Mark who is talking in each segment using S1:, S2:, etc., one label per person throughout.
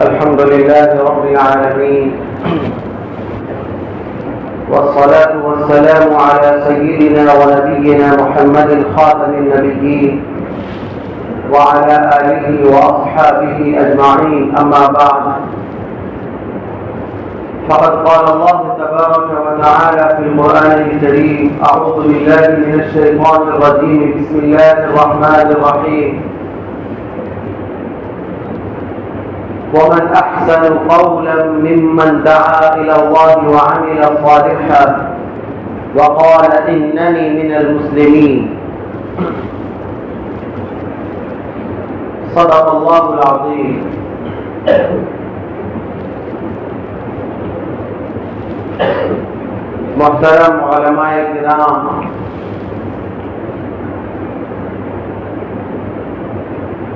S1: الحمد لله رب العالمين، والصلاة والسلام على سيدنا ونبينا محمد خاتم النبيين وعلى آله وأصحابه أجمعين. أما بعد، فقد قال الله تبارك وتعالى في القرآن الكريم: أعوذ بالله من الشيطان الرجيم، بسم الله الرحمن الرحيم. ومن أحسن قولا ممن دعا إلى الله وعمل صالحا وقال إنني من المسلمين. صدق الله العظيم. محترم علماء کرام،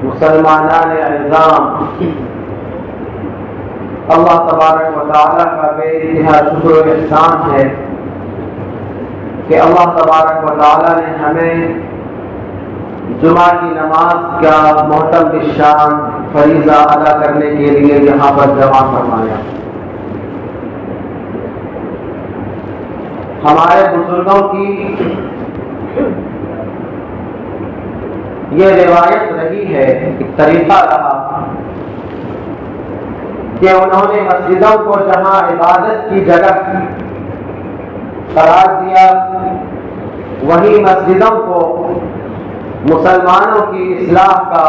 S1: مسلمانان اعظام، اللہ تبارک و تعالیٰ کا بے انتہا شکر و احسان ہے کہ اللہ تبارک و تعالیٰ نے ہمیں جمعہ کی نماز کا محترم بالشان فریضہ ادا کرنے کے لیے یہاں پر جمع فرمایا. ہمارے بزرگوں کی یہ روایت رہی ہے، ایک طریقہ رہا کہ انہوں نے مسجدوں کو جہاں عبادت کی جگہ قرار دیا، وہی مسجدوں کو مسلمانوں کی اصلاح کا،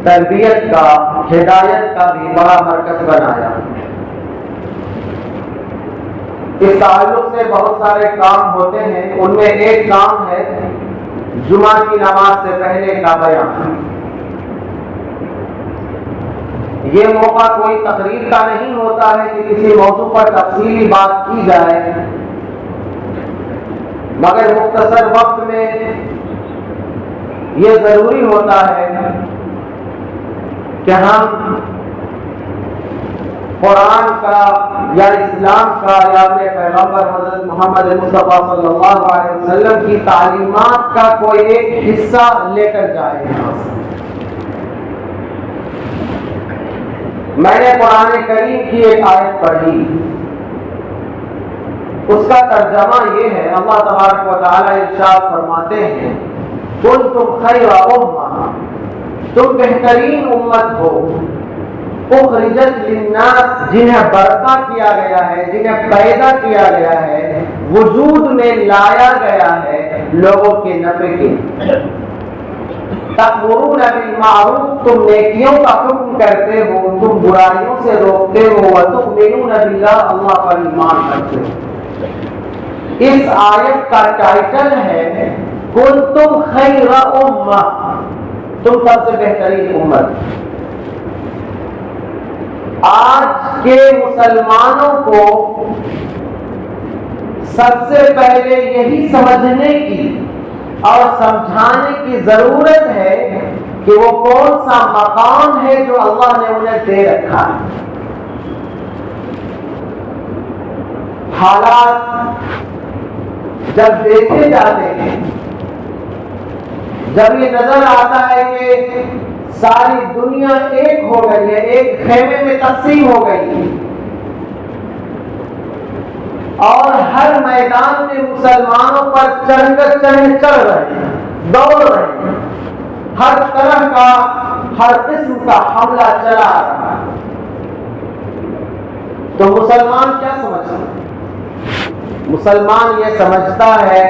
S1: تربیت کا، ہدایت کا بھی بڑا مرکز بنایا. اس تعلق سے بہت سارے کام ہوتے ہیں، ان میں ایک کام ہے جمعہ کی نماز سے پہلے کا بیان. یہ موقع کوئی تقریر کا نہیں ہوتا ہے کہ کسی موضوع پر تفصیلی بات کی جائے، مگر مختصر وقت میں یہ ضروری ہوتا ہے کہ ہم قرآن کا یا اسلام کا یا اپنے پیغمبر حضرت محمد مصطفیٰ صلی اللہ علیہ وسلم کی تعلیمات کا کوئی ایک حصہ لے کر جائیں. میں نے قرآن کریم کی ایک آیت پڑھی، اس کا ترجمہ یہ ہے، اللہ تبارک و تعالیٰ ارشاد فرماتے ہیں: کنتم خیر امہ، تم بہترین امت ہو، اخرجت للناس، جنہیں برپا کیا گیا ہے، جنہیں پیدا کیا گیا ہے، وجود میں لایا گیا ہے لوگوں کے نفع کے. تأمرون بالمعروف، تم نیکیوں کا حکم کرتے ہو، تم برائیوں سے روکتے ہو، وتؤمنون باللہ، اللہ پر ایمان کرتے ہو. اس آیت کا ٹائٹل ہے کنتم خیر امہ، تم سب سے بہترین امت. آج کے مسلمانوں کو سب سے پہلے یہی سمجھنے کی اور سمجھانے کی ضرورت ہے کہ وہ کون سا مقام ہے جو اللہ نے انہیں دے رکھا ہے. حالات جب دیکھے جاتے ہیں، جب یہ نظر آتا ہے کہ ساری دنیا ایک ہو گئی ہے، ایک خیمے میں تقسیم ہو گئی ہے، اور ہر میدان میں مسلمانوں پر چڑھ رہے ہیں، دوڑ رہے ہیں، ہر طرح کا، ہر قسم کا حملہ چلا رہا ہے، تو مسلمان کیا سمجھتا ہے؟ مسلمان یہ سمجھتا ہے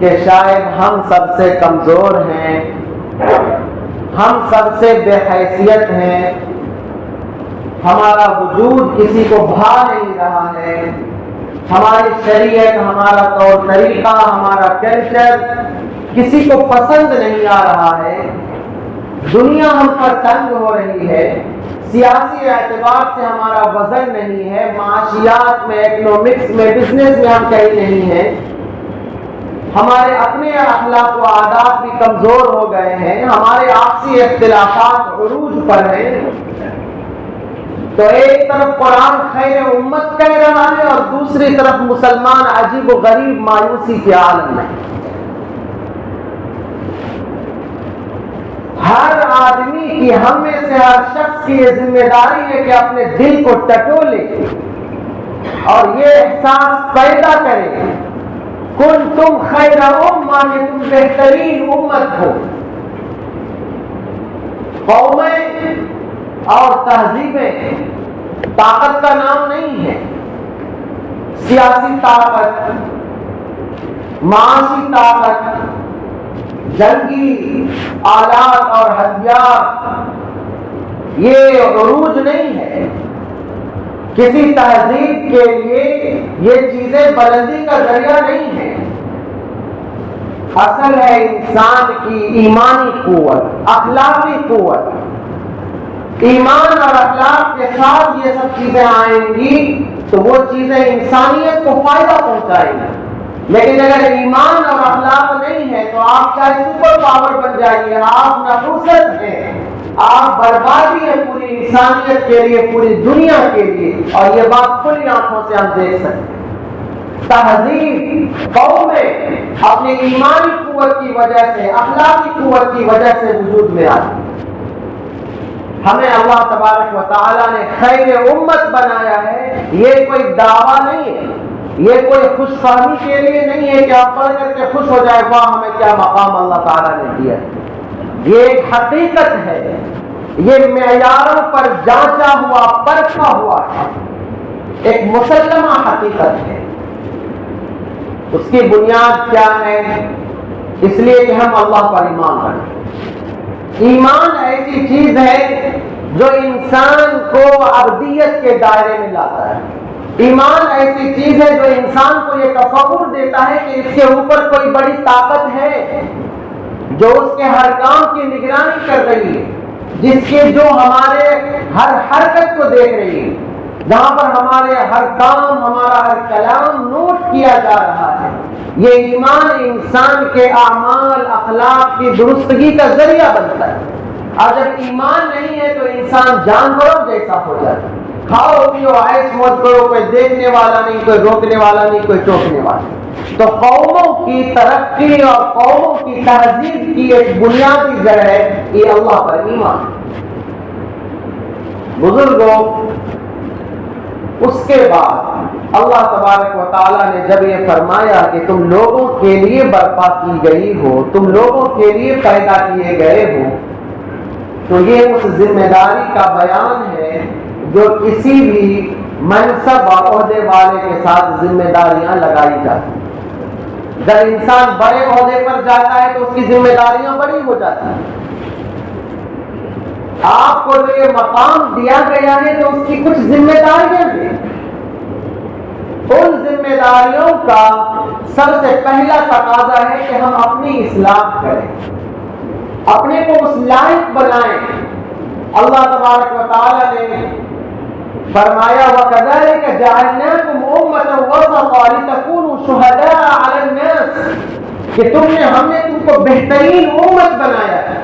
S1: کہ شاید ہم سب سے کمزور ہیں، ہم سب سے بے حیثیت ہیں، ہمارا وجود کسی کو بھا نہیں رہا ہے، ہماری شریعت، ہمارا طور طریقہ، ہمارا کلچر کسی کو پسند نہیں آ رہا ہے، دنیا ہم پر تنگ ہو رہی ہے، سیاسی اعتبار سے ہمارا وزن نہیں ہے، معاشیات میں، اکنامکس میں، بزنس میں ہم کہیں نہیں ہیں، ہمارے اپنے اخلاق و عادات بھی کمزور ہو گئے ہیں، ہمارے آپسی اختلافات عروج پر ہیں. تو ایک طرف قرآن خیر امت کہہ رہا ہے اور دوسری طرف مسلمان عجیب و غریب مایوسی کے عالم میں. ہر آدمی کی، ہم میں سے ہر شخص کی یہ ذمہ داری ہے کہ اپنے دل کو ٹٹولے اور یہ احساس پیدا کرے کنتم خیر امہ، کہ تم بہترین امت ہو۔ قومیں اور تہذیبیں طاقت کا نام نہیں ہے، سیاسی طاقت، معاشی طاقت، جنگی آلات اور ہتھیار یہ عروج نہیں ہے۔ کسی تہذیب کے لیے یہ چیزیں بلندی کا ذریعہ نہیں ہے۔ اصل ہے انسان کی ایمانی قوت، اخلاقی قوت۔ ایمان اور اخلاق کے ساتھ یہ سب چیزیں آئیں گی تو وہ چیزیں انسانیت کو فائدہ پہنچائیں گی۔ لیکن اگر ایمان اور اخلاق نہیں ہے تو آپ چاہے سپر پاور بن جائیے، آپ نحوست ہیں، آپ بربادی ہے پوری انسانیت کے لیے، پوری دنیا کے لیے، اور یہ بات کھلی آنکھوں سے ہم دیکھ سکتے ہیں۔ تہذیب قومیں اپنی ایمانی قوت کی وجہ سے، اخلاقی قوت کی وجہ سے وجود میں آتی۔ ہمیں اللہ تبارک و تعالیٰ نے خیر امت بنایا ہے، یہ کوئی دعویٰ نہیں ہے، یہ کوئی خوش فہمی کے لیے نہیں ہے کہ آپ پڑھ کر کے خوش ہو جائے واہ ہمیں کیا مقام اللہ تعالیٰ نے دیا۔ یہ ایک حقیقت ہے، یہ معیاروں پر جانچا ہوا، پرکھا ہوا ہے، ایک مسلمہ حقیقت ہے۔ اس کی بنیاد کیا ہے؟ اس لیے کہ ہم اللہ پر ایمان رکھیں۔ ایمان ایسی چیز ہے جو انسان کو ابدیت کے دائرے میں لاتا ہے۔ ایمان ایسی چیز ہے جو انسان کو یہ تصور دیتا ہے کہ اس کے اوپر کوئی بڑی طاقت ہے جو اس کے ہر کام کی نگرانی کر رہی ہے، جس کے جو ہمارے ہر حرکت کو دیکھ رہی ہے، جہاں پر ہمارے ہر کام، ہمارا ہر کلام نوٹ کیا جا رہا ہے۔ یہ ایمان انسان کے اعمال، اخلاق کی درستگی کا ذریعہ بنتا ہے۔ اور جب ایمان نہیں ہے تو انسان جانوروں جیسا ہو جاتا ہے، کھاؤ پیو عیش موج کرو، کوئی دیکھنے والا نہیں، کوئی روکنے والا نہیں، کوئی ٹوکنے والا۔ تو قوموں کی ترقی اور قوموں کی تہذیب کی ایک بنیادی جڑ ہے یہ اللہ پر ایمان۔ بزرگوں، اس کے بعد اللہ تبارک و تعالیٰ نے جب یہ فرمایا کہ تم لوگوں کے لیے برپا کی گئی ہو، تم لوگوں کے لیے پیدا کیے گئے ہو، تو یہ اس ذمہ داری کا بیان ہے جو کسی بھی منصب اور عہدے والے کے ساتھ ذمہ داریاں لگائی جاتی ہیں۔ جب انسان بڑے عہدے پر جاتا ہے تو اس کی ذمہ داریاں بڑی ہو جاتی ہیں۔ آپ کو جو یہ مقام دیا گیا ہے تو اس کی کچھ ذمہ داریاں ہیں۔ ان ذمہ داریوں کا سب سے پہلا تقاضا ہے کہ ہم اپنی اصلاح کریں، اپنے کو اس لائق بنائیں۔ اللہ تبارک و تعالیٰ نے فرمایا وَكَذَلِكَ جَعَلْنَاكُمْ أُمَّةً وَسَطًا لِتَكُونُوا شُهَدَاءَ عَلَى النَّاسِ، کہ ہم نے تم کو بہترین امت بنایا ہے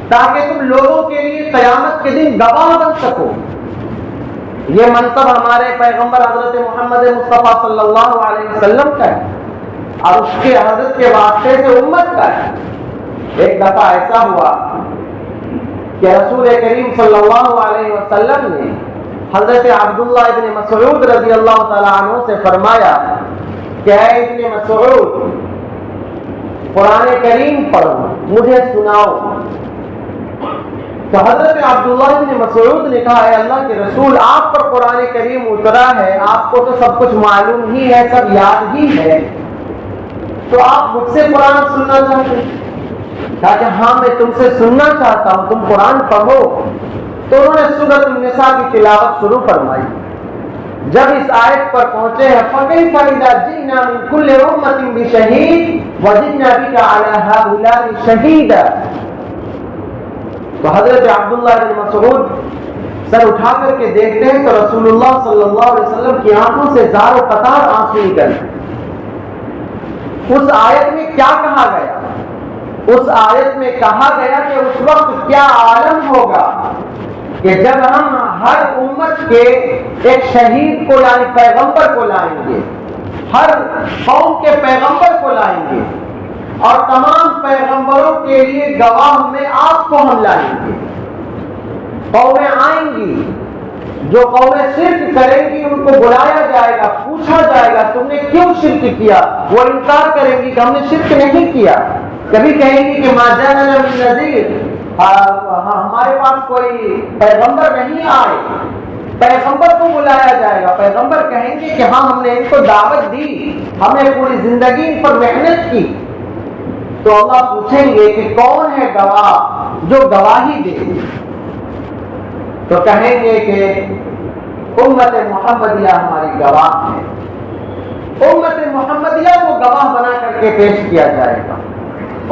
S1: تاکہ تم لوگوں کے لیے قیامت کے دن گواہ بن سکو۔ یہ منصب ہمارے پیغمبر حضرت محمد مصطفیٰ صلی اللہ علیہ وسلم کا ہے اور اس کے حضرت کے واسطے سے امت کا ہے۔ ایک دفعہ ایسا ہوا کہ رسول کریم صلی اللہ علیہ وسلم نے حضرت عبداللہ ابن مسعود رضی اللہ تعالیٰ عنہ سے فرمایا کہ اے ابن مسعود، قرآن کریم پڑھو، مجھے سناؤ۔ تو حضرت عبداللہ ابن مسعود نے کہا اے اللہ کے رسول، آپ پر قرآن کریم اترا ہے، آپ کو تو سب کچھ معلوم ہی ہے، سب یاد ہی ہے، تو آپ مجھ سے قرآن سننا چاہتے ہیں؟ کہا کہ ہاں میں تم سے سننا چاہتا ہوں، تم قرآن پڑھو۔ تو انہوں نے سورۃ النساء کی تلاوت شروع فرمائی۔ جب اس آیت پر پہنچے ہیں فَكَيْفَ إِذَا جِئْنَا مِنْ كُلِّ أُمَّةٍ بِشَهِيدٍ وَجِئْنَا بِكَ عَلَى هَؤُلَاءِ شَهِيدًا، تو حضرت عبداللہ بن مسعود سر اٹھا کر کے دیکھتے ہیں تو رسول اللہ صلی اللہ علیہ وسلم کی آنکھوں سے زار و قطار آنسو نکل رہے۔ اس آیت میں کیا کہا گیا؟ اس آیت میں کہا گیا کہ اس وقت کیا عالم ہوگا کہ جب ہم ہر امت کے ایک شہید کو یعنی پیغمبر کو لائیں گے، ہر قوم کے پیغمبر کو لائیں گے، اور تمام پیغمبروں کے لیے گواہ میں آپ کو ہم لائیں گے۔ قومیں آئیں گی، جو قومیں شرک کریں گی ان کو بلایا جائے گا، پوچھا جائے گا تم نے کیوں شرک کیا؟ وہ انکار کریں گی کہ ہم نے شرک نہیں کیا۔ کبھی کہیں گی کہ ما جاءنا من نذیر، ہمارے پاس کوئی پیغمبر نہیں آئے۔ پیغمبر کو بلایا جائے گا، پیغمبر کہیں گے کہ ہاں ہم نے ان کو دعوت دی، ہم نے پوری زندگی ان پر محنت کی۔ تو اللہ پوچھیں گے کہ کون ہے گواہ جو گواہی دے؟ تو کہیں گے کہ امت محمدیہ ہماری گواہ ہے۔ امت محمدیہ کو گواہ بنا کر کے پیش کیا جائے گا۔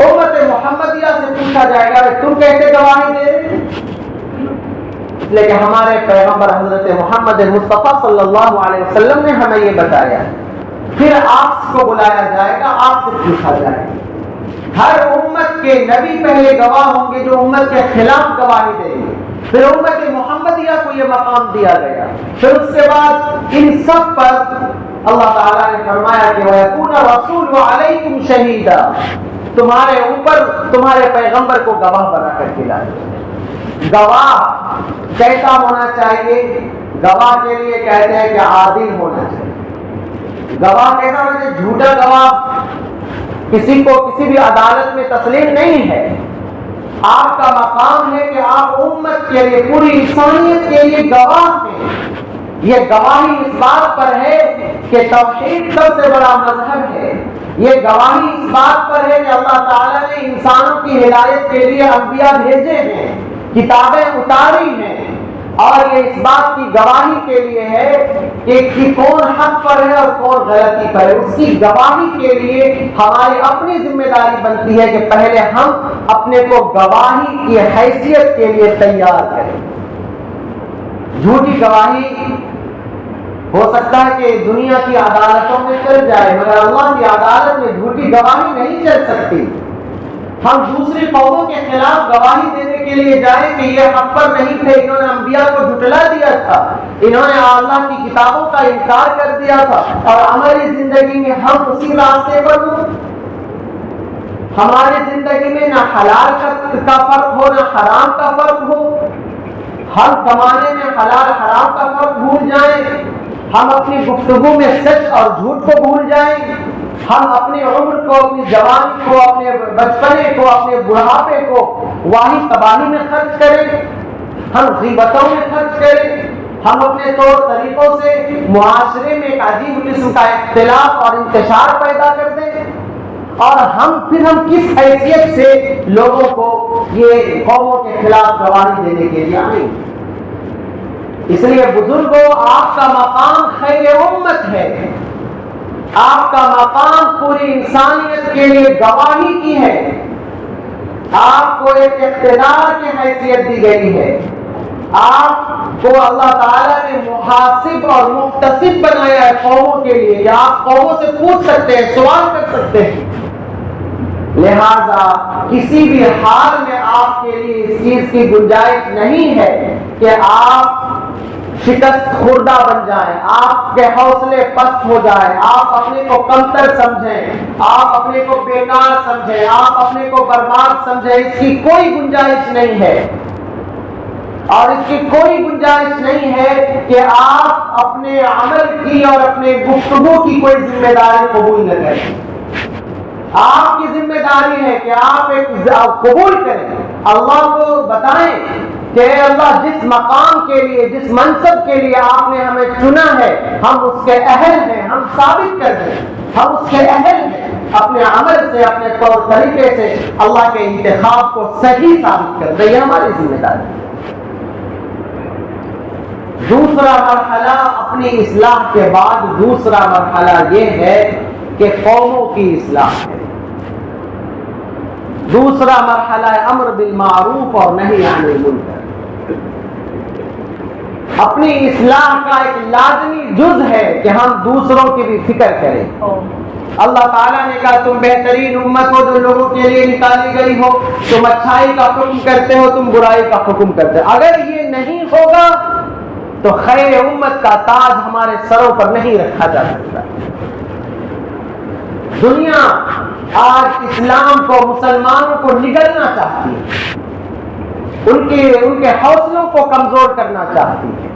S1: امت محمدیہ سے پوچھا جائے گا کہ تم کیسے گواہی دے رہے؟ اس لیے کہ ہمارے پیغمبر حضرت محمد مصطفیٰ صلی اللہ علیہ وسلم نے ہمیں یہ بتایا۔ پھر آپ کو بلایا جائے گا، آپ سے پوچھا جائے گا۔ ہر امت کے نبی پہلے گواہ ہوں گے جو امت کے خلاف گواہی دیں گے، پھر امت محمدیہ کو یہ مقام دیا گیا۔ پھر اس کے بعد ان سب پر اللہ تعالیٰ نے فرمایا کہ وَيَكُونَ الرَّسُولُ عَلَيْكُمْ شَهِيدًا، تمہارے اوپر تمہارے پیغمبر کو گواہ بنا کر کے لائے۔ گواہ کیسا ہونا چاہیے؟ گواہ کے لیے کہتے ہیں کہ عادل ہونا چاہیے۔ گواہ کیسا ہونا چاہیے؟ جھوٹا گواہ کسی کو کسی بھی عدالت میں تسلیم نہیں ہے۔ آپ کا مقام ہے کہ آپ امت کے لیے، پوری انسانیت کے لیے گواہ ہیں۔ یہ گواہی اس بات پر ہے کہ توحید سب سے بڑا مذہب ہے۔ یہ گواہی اس بات پر ہے کہ اللہ تعالیٰ نے انسانوں کی ہدایت کے لیے انبیاء بھیجے ہیں، کتابیں اتاری ہیں، اور یہ اس بات کی گواہی کے لیے ہے کہ کون حق پر ہے اور کون غلطی پر ہے۔ اس کی گواہی کے لیے ہماری اپنی ذمہ داری بنتی ہے کہ پہلے ہم اپنے کو گواہی کی حیثیت کے لیے تیار کریں۔ جھوٹی گواہی ہو سکتا ہے کہ دنیا کی عدالتوں میں چل جائے، مگر اللہ کی عدالت میں جھوٹی گواہی نہیں چل سکتی۔ ہم دوسری قوموں کے خلاف گواہی دینے کے لیے جائیں کہ یہ حق پر نہیں تھے، انہوں نے انبیاء کو جھٹلا دیا تھا، انہوں نے اللہ کی کتابوں کا انکار کر دیا تھا، اور ہماری زندگی میں ہم اسی راستے پر ہوں۔ ہماری زندگی میں نہ حلال کا فرق ہو نہ حرام کا فرق ہو، ہر زمانے میں حلال حرام کا فرق بھول جائیں، ہم اپنی گفتگو میں سچ اور جھوٹ کو بھول جائیں، ہم اپنی عمر کو، اپنی جوانی کو، اپنے بچپنے کو، اپنے بڑھاپے کو واہی تباہی میں خرچ کریں، ہم غیبتوں میں خرچ کریں، ہم اپنے طور طریقوں سے معاشرے میں ایک عجیب قسم کا اختلاف اور انتشار پیدا کر دیں، اور ہم کس حیثیت سے لوگوں کو یہ قوموں کے خلاف گواہی دینے کے لیے آئیں۔ اس لیے بزرگوں، آپ کا مقام خیر امت ہے، آپ کا مقام پوری انسانیت کے لیے گواہی کی ہے۔ آپ کو ایک اقتدار کی حیثیت دی گئی ہے، آپ کو اللہ تعالیٰ نے محاسب اور محتسب بنایا ہے قوموں کے لیے کہ آپ قوموں سے پوچھ سکتے ہیں، سوال کر سکتے ہیں۔ لہذا کسی بھی حال میں آپ کے لیے اس چیز کی گنجائش نہیں ہے کہ آپ شکست خوردہ بن جائیں، آپ کے حوصلے پست ہو جائیں، آپ اپنے کو کمتر سمجھیں، آپ اپنے کو بیکار سمجھیں، آپ اپنے کو برباد سمجھیں۔ اس کی کوئی گنجائش نہیں ہے، اور اس کی کوئی گنجائش نہیں ہے کہ آپ اپنے عمل کی اور اپنے گفتگو کی کوئی ذمہ داری قبول نہ کریں۔ آپ کی ذمہ داری ہے کہ آپ ایک قبول کریں، اللہ کو بتائیں کہ اللہ جس مقام کے لیے، جس منصب کے لیے آپ نے ہمیں چنا ہے، ہم اس کے اہل ہیں، ہم ثابت کر دیں ہم اس کے اہل ہیں، اپنے عمل سے، اپنے طور طریقے سے اللہ کے انتخاب کو صحیح ثابت کر دیں، یہ ہماری ذمہ داری ہے۔ دوسرا مرحلہ اپنی اصلاح کے بعد دوسرا مرحلہ یہ ہے کہ قوموں کی اصلاح ہے۔ دوسرا مرحلہ ہے امر بالمعروف اور نہی عن المنکر۔ اپنی اصلاح کا ایک لازمی جز ہے کہ ہم دوسروں کی بھی فکر کریں۔ اللہ تعالیٰ نے کہا تم بہترین امت ہو جو لوگوں کے لیے نکالی گئی ہو، تم اچھائی کا حکم کرتے ہو، تم برائی کا حکم کرتے ہو۔ اگر یہ نہیں ہوگا تو خیر امت کا تاج ہمارے سروں پر نہیں رکھا جا سکتا۔ دنیا آج اسلام کو، مسلمانوں کو نگلنا چاہتی ہے، ان کے حوصلوں کو کمزور کرنا چاہتی ہے،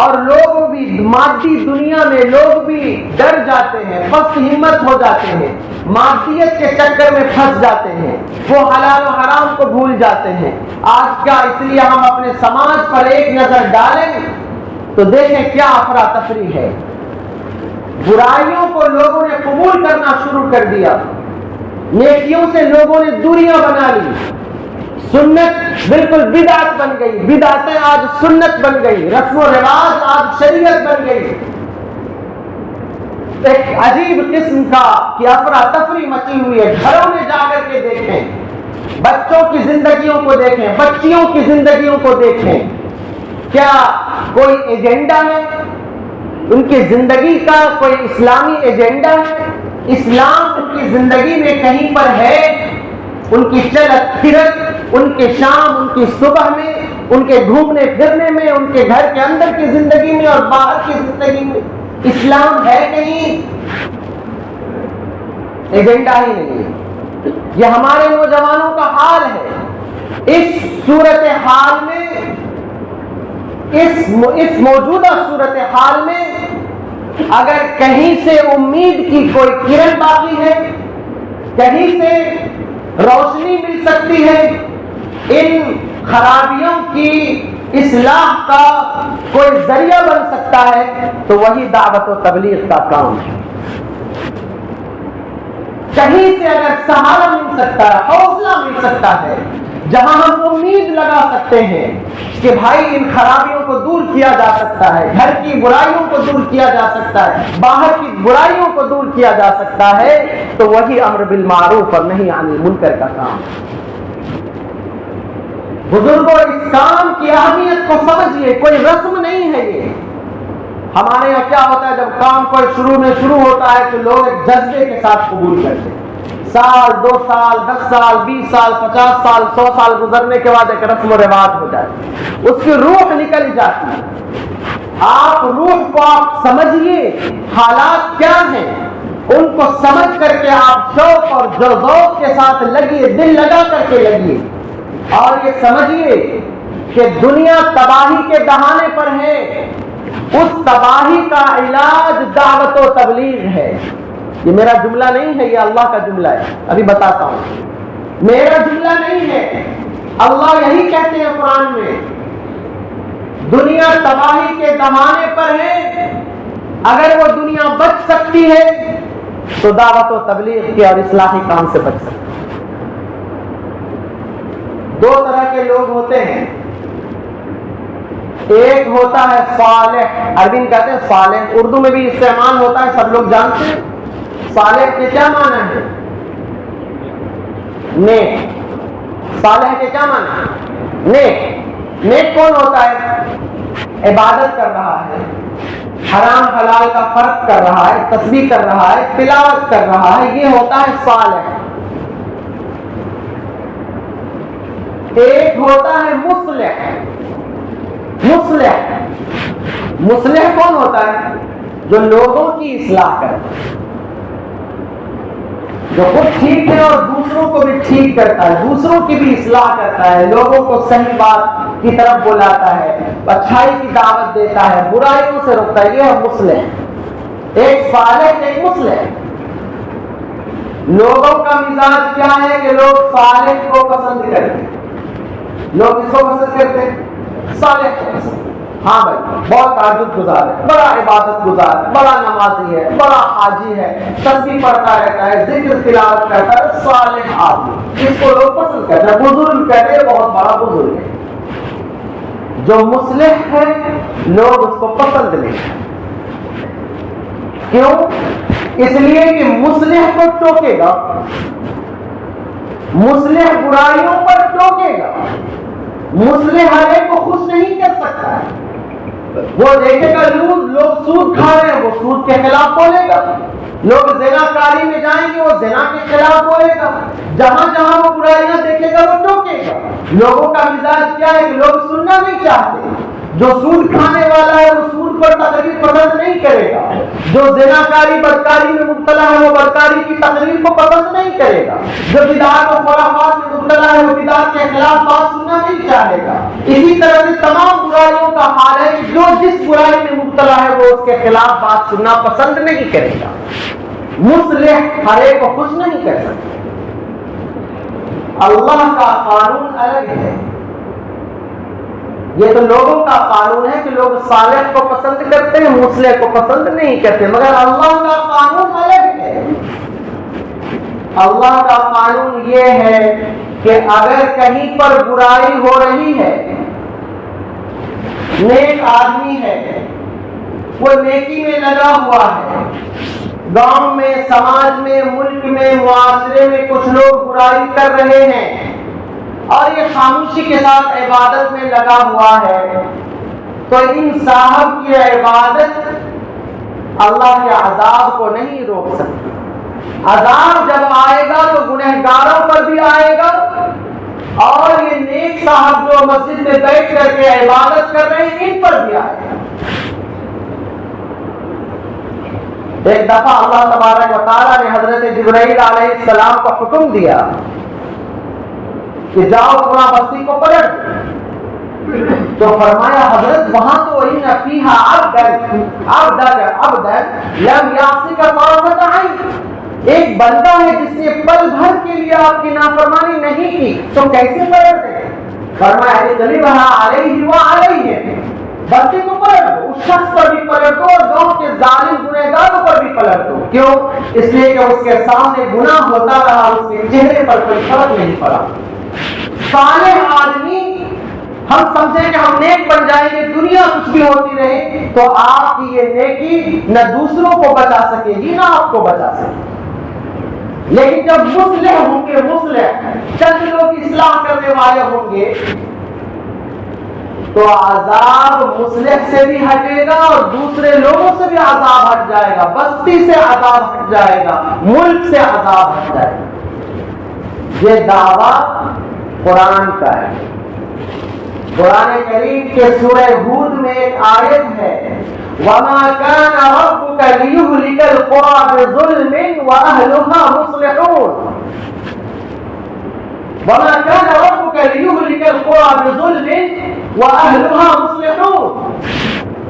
S1: اور لوگ بھی مادی دنیا میں لوگ بھی ڈر جاتے ہیں، پست ہمت ہو جاتے ہیں، مادیت کے چکر میں پھنس جاتے ہیں، وہ حلال و حرام کو بھول جاتے ہیں۔ آج کا اس لیے ہم اپنے سماج پر ایک نظر ڈالیں تو دیکھیں کیا افراتفری ہے۔ برائیوں کو لوگوں نے قبول کرنا شروع کر دیا، نیکیوں سے لوگوں نے دوریاں بنا لی، سنت بالکل بدعت بن گئی، بدعتیں آج سنت بن گئی، رسم و رواج آج شریعت بن گئی۔ ایک عجیب قسم کا کہ افراتفری مچی ہوئی ہے۔ گھروں میں جا کر کے دیکھیں، بچوں کی زندگیوں کو دیکھیں، بچیوں کی زندگیوں کو دیکھیں، کیا کوئی ایجنڈا ہے ان کی زندگی کا؟ کوئی اسلامی ایجنڈا ہے؟ اسلام ان کی زندگی میں کہیں پر ہے؟ ان کی چلت پھرت، ان کے شام، ان کی صبح میں، ان کے گھومنے پھرنے میں، ان کے گھر کے اندر کی زندگی میں اور باہر کی زندگی میں اسلام ہے کہیں؟ ایجنڈا ہی نہیں ہے۔ یہ ہمارے نوجوانوں کا حال ہے۔ اس صورتحال میں، اس موجودہ صورتحال میں اگر کہیں سے امید کی کوئی کرن باقی ہے، کہیں سے روشنی مل سکتی ہے، ان خرابیوں کی اصلاح کا کوئی ذریعہ بن سکتا ہے، تو وہی دعوت و تبلیغ کا کام ہے۔ کہیں سے اگر سہارا مل سکتا ہے، حوصلہ مل سکتا ہے، جہاں ہم امید لگا سکتے ہیں کہ بھائی ان خرابیوں کو دور کیا جا سکتا ہے، گھر کی برائیوں کو دور کیا جا سکتا ہے، باہر کی برائیوں کو دور کیا جا سکتا ہے، تو وہی امر بالمعروف اور نہی عن المنکر کا کام ہے۔ بزرگوں، اس کام کی اہمیت کو سمجھیے، کوئی رسم نہیں ہے یہ۔ ہمارے یہاں کیا ہوتا ہے، جب کام کوئی شروع ہوتا ہے تو لوگ ایک جذبے کے ساتھ قبول کرتے ہیں۔ سال، 2 سال، 10 سال، 20 سال، 50 سال، 100 سال گزرنے کے بعد ایک رسم و رواج ہو جاتی، اس کی روح نکل جاتی ہے۔ آپ روح کو آپ سمجھیے، حالات کیا ہیں ان کو سمجھ کر کے آپ شوق اور ذوق کے ساتھ لگیے، دل لگا کر کے لگیے، اور یہ سمجھیے کہ دنیا تباہی کے دہانے پر ہے، اس تباہی کا علاج دعوت و تبلیغ ہے۔ یہ میرا جملہ نہیں ہے، یہ اللہ کا جملہ ہے، ابھی بتاتا ہوں، میرا جملہ نہیں ہے، اللہ یہی کہتے ہیں قرآن میں، دنیا تباہی کے دہانے پر ہے، اگر وہ دنیا بچ سکتی ہے تو دعوت و تبلیغ کے اور اصلاحی کام سے بچ سکتی ہے۔ 2 طرح کے لوگ ہوتے ہیں، ایک ہوتا ہے صالح، عربی میں کہتے ہیں صالح، اردو میں بھی استعمال ہوتا ہے، سب لوگ جانتے ہیں۔ صالح کے کیا معنی ہے؟ نیک۔ صالح کے کیا معنی ہے؟ نیک۔ نیک کون ہوتا ہے؟ عبادت کر رہا ہے، حرام حلال کا فرق کر رہا ہے، تسبیح کر رہا ہے، تلاوت کر رہا ہے، یہ ہوتا ہے صالح۔ ایک ہوتا ہے مصلح۔ مصلح کون ہوتا ہے؟ جو لوگوں کی اصلاح کرتا ہے، جو خود ٹھیک ہے اور دوسروں کو بھی ٹھیک کرتا ہے، دوسروں کی بھی اصلاح کرتا ہے، لوگوں کو صحیح بات کی طرف بلاتا ہے، اچھائی کی دعوت دیتا ہے، برائیوں سے روکتا ہے، یہ ہے مصلح۔ ایک صالح، ایک مصلح۔ لوگوں کا مزاج کیا ہے کہ لوگ صالح کو پسند کرتے ہیں۔ لوگ اس کو پسند کرتے ہیں، صالح کو پسند۔ ہاں بھائی، بہت تہجد گزار ہے، بڑا عبادت گزار ہے، بڑا نمازی ہے، بڑا حاجی ہے، تسبیح پڑھتا رہتا ہے، ذکر تلاوت کرتا ہے، صالح آدمی، اس کو لوگ پسند کرتے ہیں، بزرگ کہتے ہیں بہت بڑا بزرگ ہے۔ جو مصلح ہے لوگ اس کو پسند نہیں کرتے۔ کیوں؟ اس لیے کہ مصلح کو ٹوکے گا، مصلح برائیوں پر ٹوکے گا، مصلح ہر ایک کو خوش نہیں کر سکتا ہے۔ وہ دیکھے گا لوگ سود کھا رہے ہیں، وہ سود کے خلاف بولے گا، لوگ زنا کاری میں جائیں گے، وہ زنا کے خلاف بولے گا، جہاں جہاں وہ برائیاں دیکھے گا وہ ٹوکے گا۔ لوگوں کا مزاج کیا ہے کہ لوگ سننا نہیں چاہتے، جو سود کھانے والا ہے وہ سود پر تقریر پسند نہیں کرے گا، جو زناکاری بدکاری میں مبتلا ہے وہ بدکاری کی تقریر کو پسند نہیں کرے گا، جو بدعات و خرافات میں مبتلا ہے وہ بدعات کے خلاف بات سننا نہیں چاہے گا۔ اسی طرح سے تمام برائیوں کا حال ہے کہ جو جس برائی میں مبتلا ہے وہ اس کے خلاف بات سننا پسند نہیں کرے گا۔ مصلح ہر ایک کو خوش نہیں کر سکتا۔ اللہ کا قانون الگ ہے، یہ تو لوگوں کا قانون ہے کہ لوگ صالح کو پسند کرتے ہیں، مصلح کو پسند نہیں کرتے، مگر اللہ کا قانون الگ ہے۔ اللہ کا قانون یہ ہے کہ اگر کہیں پر برائی ہو رہی ہے، نیک آدمی ہے، وہ نیکی میں لگا ہوا ہے، گاؤں میں، سماج میں، ملک میں، معاشرے میں کچھ لوگ برائی کر رہے ہیں اور یہ خاموشی کے ساتھ عبادت میں لگا ہوا ہے، تو ان صاحب کی عبادت اللہ کے عذاب کو نہیں روک سکتی۔ عذاب جب آئے گا تو گنہگاروں پر بھی آئے گا، اور یہ نیک صاحب جو مسجد میں بیٹھ کر کے عبادت کر رہے ہیں ان پر بھی آئے گا۔ ایک دفعہ اللہ تبارک و تعالیٰ نے حضرت جبرائیل علیہ السلام کو حکم دیا کہ جاؤ پورا بستی کو پلٹ دو، تو فرمایا حضرت وہاں تو ان فیہا عبدا لم یعصک طرفۃ عین، ایک بندہ ہے جس نے پل بھر کے لیے آپ کی نافرمانی نہیں کی، تو کیسے پلٹ دیں؟ فرمایا اغلبھا علیہ وعلیہ، بستی کو پلٹ دو، اس شخص پر بھی پلٹ دو اور گاؤں کے ظالم گنہگاروں پر بھی پلٹ دو۔ کیوں؟ اس لیے کہ اس کے سامنے گناہ ہوتا رہا، اس کے چہرے پر کوئی فرق نہیں پڑا۔ صالح آدمی ہم سمجھیں کہ ہم نیک بن جائیں گے، دنیا کچھ بھی ہوتی رہے، تو آپ کی یہ نیکی نہ دوسروں کو بچا سکے گی نہ آپ کو بچا سکے گی۔ لیکن جب مصلح ہوں گے، مصلح چند لوگ اصلاح کرنے والے ہوں گے، تو عذاب مصلح سے بھی ہٹے گا اور دوسرے لوگوں سے بھی عذاب ہٹ جائے گا، بستی سے عذاب ہٹ جائے گا، ملک سے عذاب ہٹ جائے گا۔ یہ دعویٰ قرآن کا ہے۔ قرآن کریم کے سورہ ہود میں ایک آیت ہے، وَمَا كَانَ رَبُّكَ لِيُهْلِكَ الْقُرَىٰ بِظُلْمٍ وَأَهْلُهَا مُصْلِحُونَ، وَمَا كَانَ رَبُّكَ لِيُهْلِكَ الْقُرَىٰ بِظُلْمٍ وَأَهْلُهَا مُصْلِحُونَ،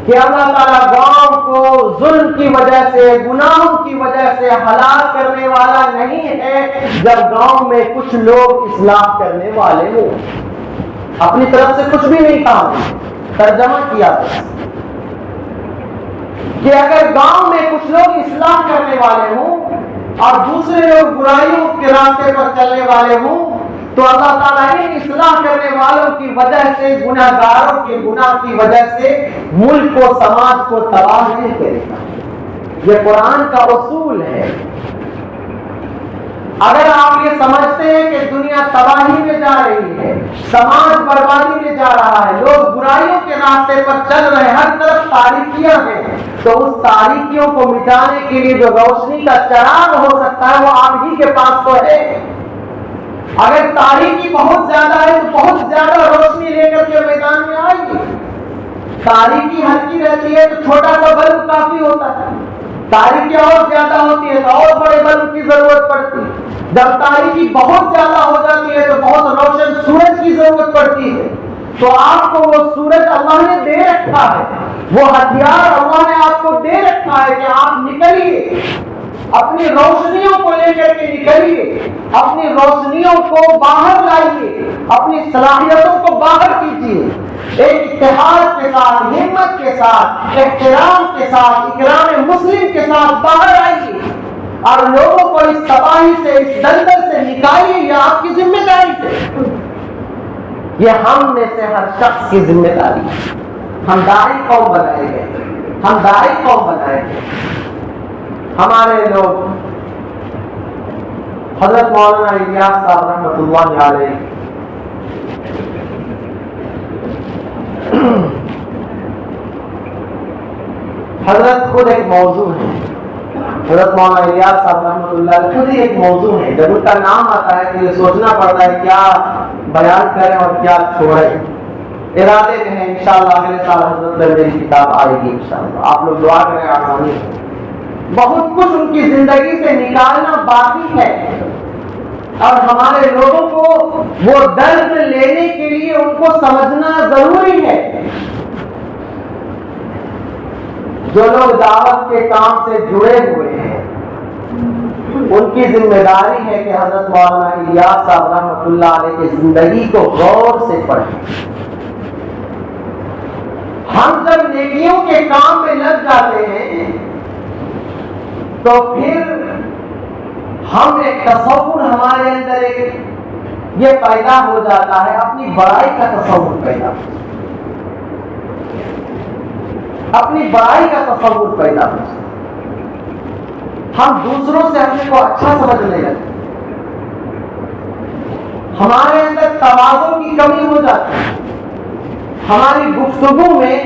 S1: کہ اللہ تعالیٰ گاؤں کو ظلم کی وجہ سے، گناہوں کی وجہ سے ہلاک کرنے والا نہیں ہے جب گاؤں میں کچھ لوگ اصلاح کرنے والے ہوں۔ اپنی طرف سے کچھ بھی نہیں کہا، ترجمہ کیا کہ اگر گاؤں میں کچھ لوگ اصلاح کرنے والے ہوں اور دوسرے لوگ برائیوں کے راستے پر چلنے والے ہوں، تو اللہ تعالیٰ ان اصلاح کرنے والوں کی وجہ سے، گناہ گاروں کے گناہ کی وجہ سے ملک کو، سماج کو تباہ نہیں کرے گا۔ یہ قرآن کا اصول ہے۔ اگر آپ یہ سمجھتے ہیں کہ دنیا تباہی میں جا رہی ہے، سماج بربادی میں جا رہا ہے، لوگ برائیوں کے راستے پر چل رہے ہیں، ہر طرف تاریکیاں ہیں، تو اس تاریکیوں کو مٹانے کے لیے جو روشنی کا چراغ ہو سکتا ہے وہ آپ ہی کے پاس تو ہے۔ اگر تاریکی بہت زیادہ ہے تو بہت زیادہ روشنی لے کر کے میدان میں آئے گی۔ تاریکی ہلکی رہتی ہے تو چھوٹا سا بلب کافی ہوتا ہے، تاریکی اور زیادہ ہوتی ہے تو اور بڑے بلب کی ضرورت پڑتی ہے، جب تاریکی بہت زیادہ ہو جاتی ہے تو بہت روشن سورج کی ضرورت پڑتی ہے۔ تو آپ کو وہ سورج اللہ نے دے رکھا ہے، وہ ہتھیار اللہ نے آپ کو دے رکھا ہے کہ آپ نکلیے، اپنی روشنیوں کو لے کر کے نکلیے، اپنی روشنیوں کو باہر لائیے، اپنی صلاحیتوں کو باہر کیجیے، ایک اتحاد کے ساتھ، ہمت کے ساتھ، احترام کے ساتھ، اکرام مسلم کے ساتھ باہر آئیے اور لوگوں کو اس تباہی سے، اس دلدل سے نکالیے۔ یہ آپ کی ذمہ داری ہے، یہ ہم میں سے ہر شخص کی ذمہ داری ہے۔ ہم داعی قوم بنائے گئے، ہم داعی قوم بنائے گئے۔ ہمارے لوگ حضرت مولانا الیاس صاحب رحمۃ اللہ علیہ حضرت خود ایک موضوع ہے، حضرت مولانا الیاس صاحب رحمۃ اللہ علیہ خود ہی ایک موضوع ہے۔ جب ان کا نام آتا ہے تو یہ سوچنا پڑتا ہے کیا بیان کریں اور کیا چھوڑیں۔ ارادے میں ہے انشاءاللہ اگلے سال حضرت میں میری کتاب آئے گی انشاءاللہ. آپ لوگ دعا کریں آسانی سے. بہت کچھ ان کی زندگی سے نکالنا باقی ہے اور ہمارے لوگوں کو وہ درد لینے کے لیے ان کو سمجھنا ضروری ہے. جو لوگ دعوت کے کام سے جڑے ہوئے ہیں ان کی ذمہ داری ہے کہ حضرت مولانا الیاس صاحب رحمۃ اللہ علیہ کی زندگی کو غور سے پڑھیں. ہم جب نیکیوں کے کام میں لگ جاتے ہیں تو پھر ہم ایک تصور ہمارے اندر ایک یہ پیدا ہو جاتا ہے، اپنی بڑائی کا تصور پیدا ہو جاتا ہے، اپنی بڑائی کا تصور پیدا ہو جاتا ہے. ہم دوسروں سے اپنے کو اچھا سمجھنے لگتے ہیں، ہمارے اندر تواضع کی کمی ہو جاتی ہے. ہماری گفتگو میں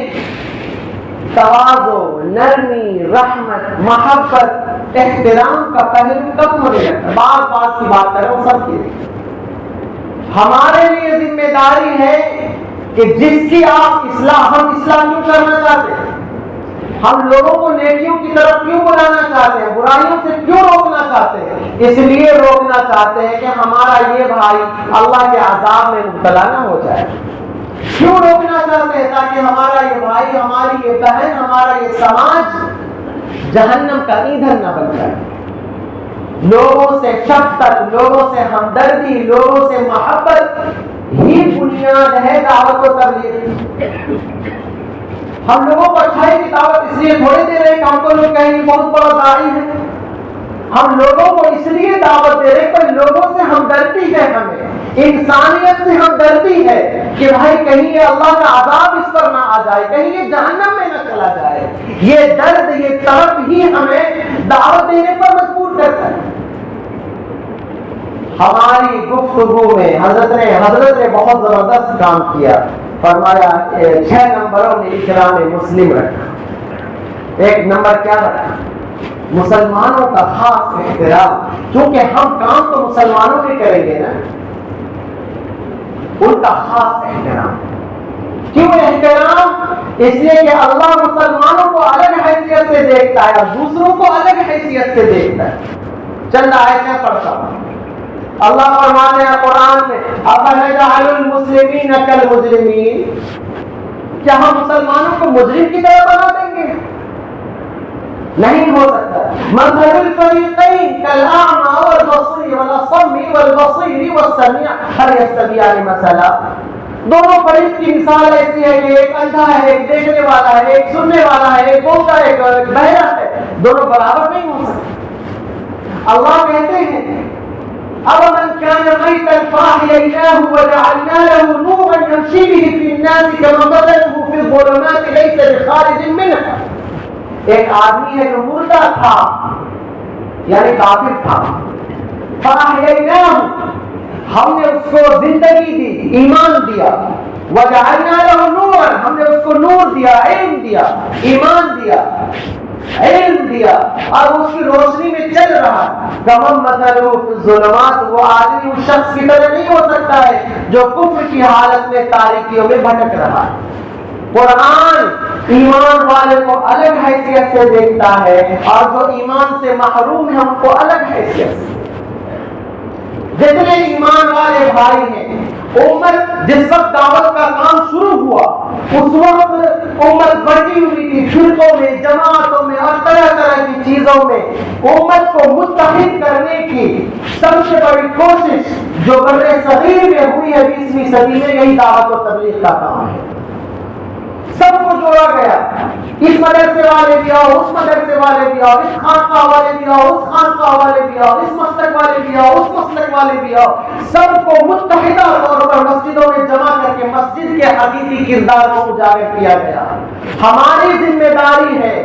S1: تواضع، نرمی، رحمت، محبت، احترام کا پہلو کم ہونے لگتا ہے. بات کی بات کریں وہ سب کی. ہمارے لیے ذمہ داری ہے کہ جس کی آپ ہم اصلاح کیوں کرنا چاہتے ہیں، ہم لوگوں کو نیکیوں کی طرف کیوں بلانا چاہتے ہیں، برائیوں سے کیوں روکنا چاہتے ہیں؟ اس لیے روکنا چاہتے ہیں کہ ہمارا یہ بھائی اللہ کے عذاب میں مبتلا نہ ہو جائے. کیوں روکنا چاہتے ہیں؟ تاکہ ہمارا یہ بھائی، ہماری یہ بہن، ہمارا یہ سماج جہنم کا ایندھن نہ بن جائے. لوگوں سے شفقت، لوگوں سے ہمدردی، لوگوں سے محبت ہی بنیاد ہے دعوت و تبلیغ. ہم لوگوں کو اچھائی کی دعوت اس لیے تھوڑی دے رہے کہ ہم کو لوگ کہیں بہت بڑا داعی ہے. ہم لوگوں کو اس لیے دعوت دے رہے کہ لوگوں سے ہمدردی ہے، ہمیں انسانیت سے ہمدردی ہے کہ بھائی کہیں یہ اللہ کا عذاب اس پر نہ آ جائے، کہیں یہ جہنم میں نہ چلا جائے. یہ درد، یہ طرف ہی ہمیں دعوت دینے پر مجبور کرتا ہے. ہماری گفتگو میں حضرت نے بہت زبردست کام کیا. فرمایا 6 نمبروں میں اکرام مسلم رکھا. ایک نمبر کیا رکھا؟ مسلمانوں کا خاص احترام. کیونکہ ہم کام تو مسلمانوں کے کریں گے نا، ان کا خاص احترام. کیوں احترام؟ اس لیے کہ اللہ مسلمانوں کو الگ حیثیت سے دیکھتا ہے اور دوسروں کو الگ حیثیت سے دیکھتا ہے. چند آیتیں پڑھتا ہوں. اللہ فرماتے ہیں قرآن میں أَفَنَجْعَلُ الْمُسْلِمِينَ كَالْمُجْرِمِينَ، کیا ہم مسلمانوں کو مجرم کی طرح بنا دیں گے؟ نہیں ہو سکتا. مَثَلُ الْفَرِيقَيْنِ كَالْأَعْمَى وَالْبَصِيرِ وَالْأَصَمِّ وَالْبَصِيرِ وَالسَّمِيعِ هَلْ يَسْتَوِيَانِ مَثَلًا. دونوں فریق کی مثال ایسی ہے کہ ایک اندھا ہے، ایک دیکھنے والا ہے، ایک سننے والا ہے، ایک گونگا ہے، ایک بہرا ہے. دونوں برابر نہیں ہو سکتے. اللہ کہتے ہیں أَوَمَنْ كَانَ مَيْتًا فَأَحْيَيْنَاهُ وَجَعَلْنَا لَهُ نُورًا يَمْشِي بِهِ فِي النَّاسِ كَمَنْ مَثَلُهُ فِي الظُّلُمَاتِ لَيْسَ بِخَارِجٍ مِنْهَا. ایک آدمی ہے جو مردہ تھا یعنی کافر تھا. فَأَحْيَيْنَاهُ، ہم نے اس کو زندگی دی، ایمان دیا. وَجَعَلْنَا لَهُ نُورًا، ہم نے اس کو نور دیا، علم دیا، ایمان دیا، علم دیا اور اس کی روشنی میں چل رہا. کمم مثلہ فی الظلمات، وہ آدمی اس شخص کی طرح نہیں ہو سکتا ہے جو کفر کی حالت میں تاریکیوں میں بھٹک رہا ہے. قرآن ایمان والے کو الگ حیثیت سے دیکھتا ہے اور جو ایمان سے محروم ہے ان کو الگ حیثیت سے. جتنے ایمان والے بھائی ہیں، امت جس وقت دعوت کا کام شروع ہوا اس وقت امت بڑھی ہوئی تھی فرقوں میں، جماعتوں میں اور طرح طرح کی چیزوں میں. امت کو متحد کرنے کی سب سے بڑی کوشش جو بر صغیر میں ہوئی ہے 20ویں صدی میں، یہی دعوت و تبلیغ کا کام ہے. سب کو جوڑا گیا. اس مدرسے والے بھی آؤ، اس مدرسے والے بھی آؤ، اس خانقاہ والے بھی آؤ، اس خانقاہ والے بھی آؤ، اس مسلک والے بھی آؤ، اس مسلک والے بھی آؤ. سب کو متحدہ طور پر مسجدوں میں جمع کر کے مسجد کے حقیقی کردار کو اجاگر کیا گیا. ہماری ذمہ داری ہے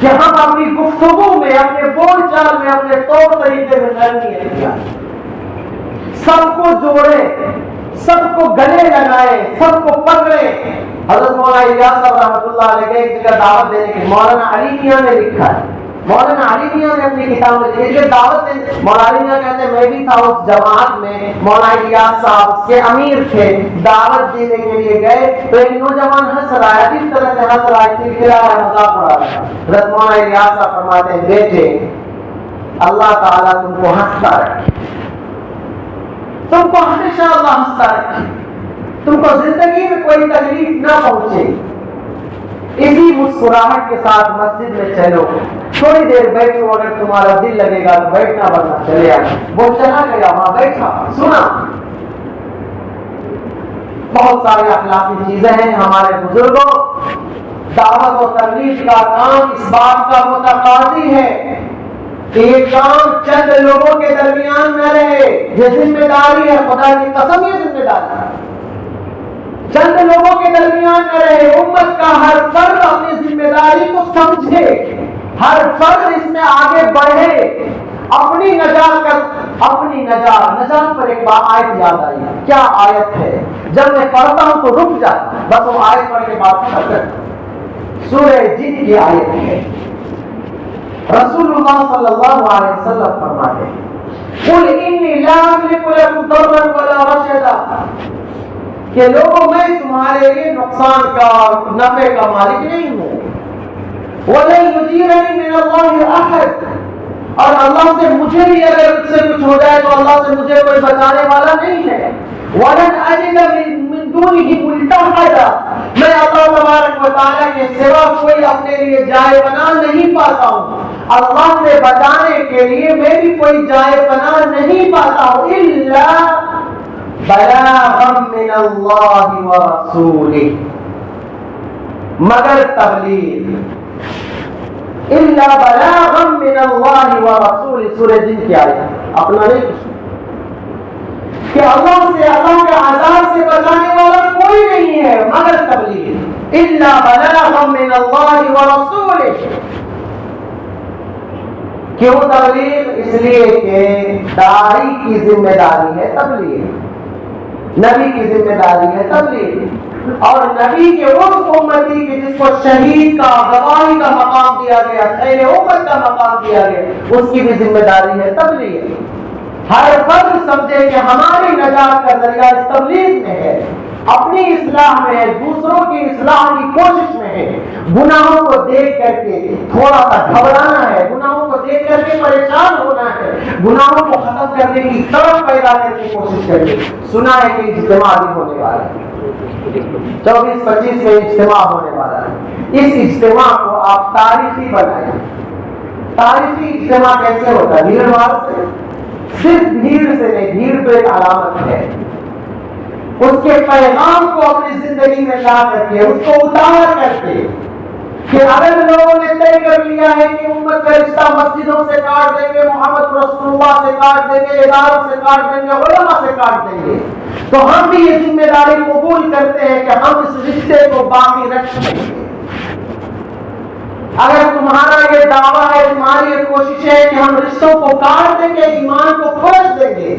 S1: کہ ہم اپنی گفتگو میں، اپنے بول چال میں، اپنے طور طریقے میں نرمی اختیار، سب کو جوڑے، سب کو گلے لگائے، سب کو پکڑے. حضرت مولانا الیاس صاحب رحمۃ اللہ علیہ ایک جگہ دعوت دینے کے مولانا علی میاں نے لکھا ہے مولانا علی میاں نے اپنی کتاب میں لکھی دعوت میں مولانا علی میاں کہتے ہیں میں بھی تھا اس جماعت میں، مولانا الیاس صاحب اس کے امیر تھے، دعوت دینے کے لیے گئے تو ایک نوجوان ہنس رہا ہے، اس طرح سے ہنس رہا ہے، کھلکھلا رہا ہے، مذاق اڑا رہا ہے۔ حضرت مولانا الیاس صاحب فرماتے ہیں بیٹے اللہ تعالیٰ تم کو ہنستا رکھے، تم کو ہمیشہ اللہ ہنستا رکھے، تم کو زندگی میں کوئی تکلیف نہ پہنچے، اسی مسکراہٹ کے ساتھ مسجد میں چلو، تھوڑی دیر بیٹھو، اگر تمہارا دل لگے گا تو بیٹھنا، ورنہ چلے آنا۔ وہ چلا گیا، وہاں بیٹھا، سنا۔ بہت ساری اخلاقی چیزیں ہیں ہمارے بزرگوں، دعوت و تبلیغ کا کام اس بات کا متقاضی ہے کہ یہ کام چند لوگوں کے درمیان نہ رہے، یہ ذمہ داری ہے، خدا کی قسم یہ ذمہ داری ہے، چند لوگوں کے درمیان نہ رہے، امت کا ہر فرد اپنی ذمہ داری کو سمجھے، ہر فرد اس میں آگے بڑھے، اپنی نجات پر ایک بات آیت یاد آئی ہے۔ کیا آیت ہے؟ جب میں پڑھتا ہوں تو رک جا، بس وہ آیت پڑھ کے بات کرتا، سورہ جن کی آیت ہے۔ رسول اللہ صلی اللہ علیہ وسلم فرماتے ہیں قل انی لا املک لکم ضرا ولا رشدا، کہ لوگوں میں تمہارے لیے نقصان کا نفع کا مالک نہیں ہوں، وَلَن يُجِيرَنِي مِنَ اللَّهِ أَحَدٌ، اور اللہ سے مجھے بھی اگر اس سے کچھ ہو جائے تو اللہ سے مجھے کوئی بچانے والا نہیں ہے، وَلَنْ أَجِدَ مِن دُونِهِ مُلْتَحَدًا، میں اللہ تبارک و تعالیٰ کے سوا کوئی اپنے لیے جائے پناہ نہیں پاتا ہوں، اللہ سے بچانے کے لیے میں بھی کوئی جائے پناہ نہیں پاتا ہوں، إِلَّا بلاغا من اللہ ورسولہ، مگر تبلیغ، الا بلاغا من اللہ ورسولہ، سورہ جن کی آیت، اپنا نہیں کچھ کہ اللہ سے، اللہ کے عذاب سے بچانے والا کوئی نہیں ہے مگر تبلیغ، الا بلاغا من اللہ ورسولہ۔ کیوں تبلیغ؟ اس لیے کہ داعی کی ذمہ داری ہے تبلیغ، نبی کی ذمہ داری ہے تبلیغ، اور نبی کے اس امتی کی جس کو شہید کا، گواہی کا مقام دیا گیا، خیر امت کا مقام دیا گیا، اس کی بھی ذمہ داری ہے تبلیغ۔ ہر فرد سمجھے کہ ہماری نجات کا ذریعہ اس تبلیغ میں ہے، اپنی اصلاح میں ہے، دوسروں کی اصلاح کی کوشش میں ہے، گناہوں کو دیکھ کر کے تھوڑا سا گھبرانا ہے، گناہوں کو دیکھ کر کے پریشان ہونا ہے، گناہوں کو ختم کرنے کی طرف پیدا کرنے کی کوشش کریں۔ سنا ہے کہ اجتماع بھی ہونے والا ہے، 24-25 میں اجتماع ہونے والا ہے، اس اجتماع کو آپ تاریخی بنائیں۔ تاریخی اجتماع کیسے ہوتا ہے؟ بھیڑ بھاڑ سے، صرف بھیڑ سے نہیں، بھیڑ تو ایک علامت ہے، اس کے پیغام کو اپنی زندگی میں لا کر کے، اس کو اتار کر کے، کہ اگر لوگوں نے طے کر لیا ہے کہ امت کا رشتہ مسجدوں سے کاٹ دیں گے، محمد رسول اللہ سے کاٹ دیں گے، اداروں سے کاٹ دیں گے، علماء سے کاٹ دیں گے، تو ہم بھی یہ ذمہ داری قبول کرتے ہیں کہ ہم اس رشتے کو باقی رکھیں گے۔ اگر تمہارا یہ دعویٰ ہے، تمہاری یہ کوشش ہے کہ ہم رشتوں کو کاٹ دیں گے، ایمان کو کھوج دیں گے،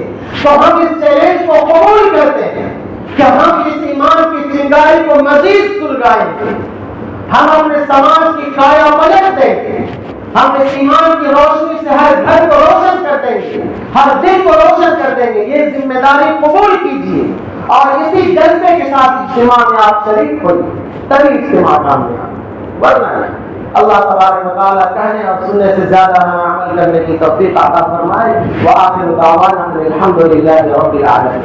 S1: تو ہم اس چیلنج کو قبول کرتے ہیں کہ ہم اس ایمان کی چنگاری کو مزید سلگائیں گے، ہم اپنے سماج کی کایا پلٹ دیں گے، ہم اس ایمان کی روشنی سے ہر گھر کو روشن کر دیں گے، ہر دل کو روشن کر دیں گے۔ یہ ذمہ داری قبول کیجیے اور اسی جذبے کے ساتھ اجتماع میں آپ شریک ہوئیے، تبھی اجتماع کامیاب، ورنہ نہیں۔ اللہ تبارک و تعالیٰ کہنے اور سننے سے زیادہ ہمیں عمل کرنے کی توفیق عطا فرمائے۔ وآخر دعوانا الحمد للہ رب العالمین۔